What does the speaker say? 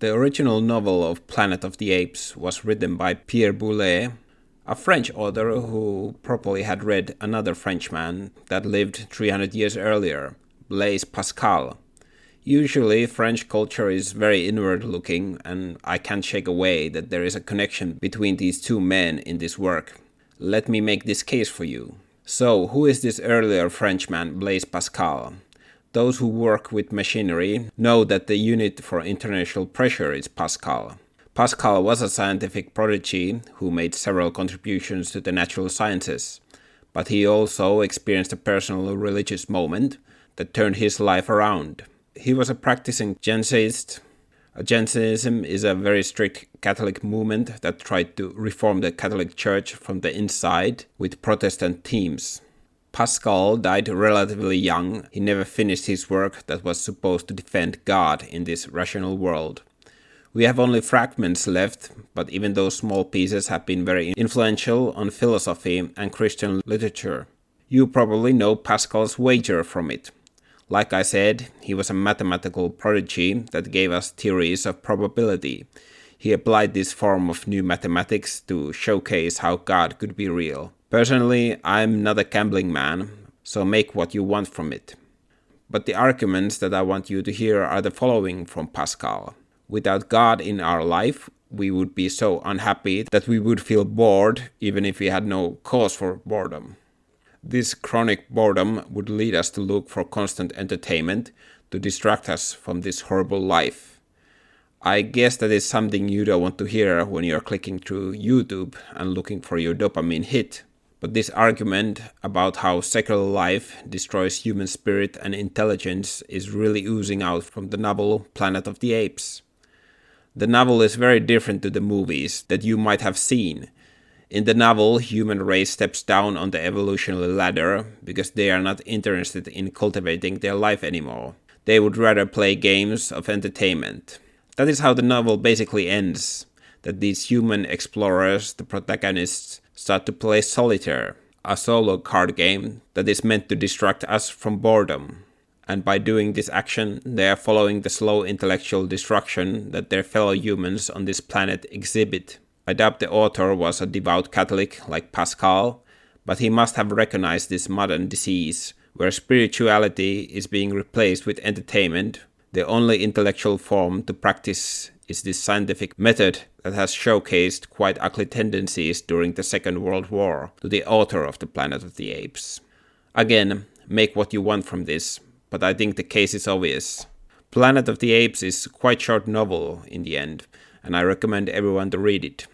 The original novel of Planet of the Apes was written by Pierre Boulet, a French author who probably had read another Frenchman that lived 300 years earlier, Blaise Pascal. Usually, French culture is very inward-looking, and I can't shake away that there is a connection between these two men in this work. Let me make this case for you. So, who is this earlier Frenchman, Blaise Pascal? Those who work with machinery know that the unit for international pressure is Pascal. Pascal was a scientific prodigy who made several contributions to the natural sciences, but he also experienced a personal religious moment that turned his life around. He was a practicing Jansenist. Jansenism is a very strict Catholic movement that tried to reform the Catholic Church from the inside with Protestant themes. Pascal died relatively young. He never finished his work that was supposed to defend God in this rational world. We have only fragments left, but even those small pieces have been very influential on philosophy and Christian literature. You probably know Pascal's wager from it. Like I said, he was a mathematical prodigy that gave us theories of probability. He applied this form of new mathematics to showcase how God could be real. Personally, I'm not a gambling man, so make what you want from it. But the arguments that I want you to hear are the following from Pascal. Without God in our life, we would be so unhappy that we would feel bored even if we had no cause for boredom. This chronic boredom would lead us to look for constant entertainment to distract us from this horrible life. I guess that is something you don't want to hear when you're clicking through YouTube and looking for your dopamine hit. But this argument about how secular life destroys human spirit and intelligence is really oozing out from the novel Planet of the Apes. The novel is very different to the movies that you might have seen. In the novel, human race steps down on the evolutionary ladder because they are not interested in cultivating their life anymore. They would rather play games of entertainment. That is how the novel basically ends, that these human explorers, the protagonists, start to play solitaire, a solo card game that is meant to distract us from boredom. And by doing this action, they are following the slow intellectual destruction that their fellow humans on this planet exhibit. I doubt the author was a devout Catholic like Pascal, but he must have recognized this modern disease, where spirituality is being replaced with entertainment. The only intellectual form to practice is this scientific method that has showcased quite ugly tendencies during the Second World War to the author of the Planet of the Apes. Again, make what you want from this, but I think the case is obvious. Planet of the Apes is quite a short novel in the end, and I recommend everyone to read it.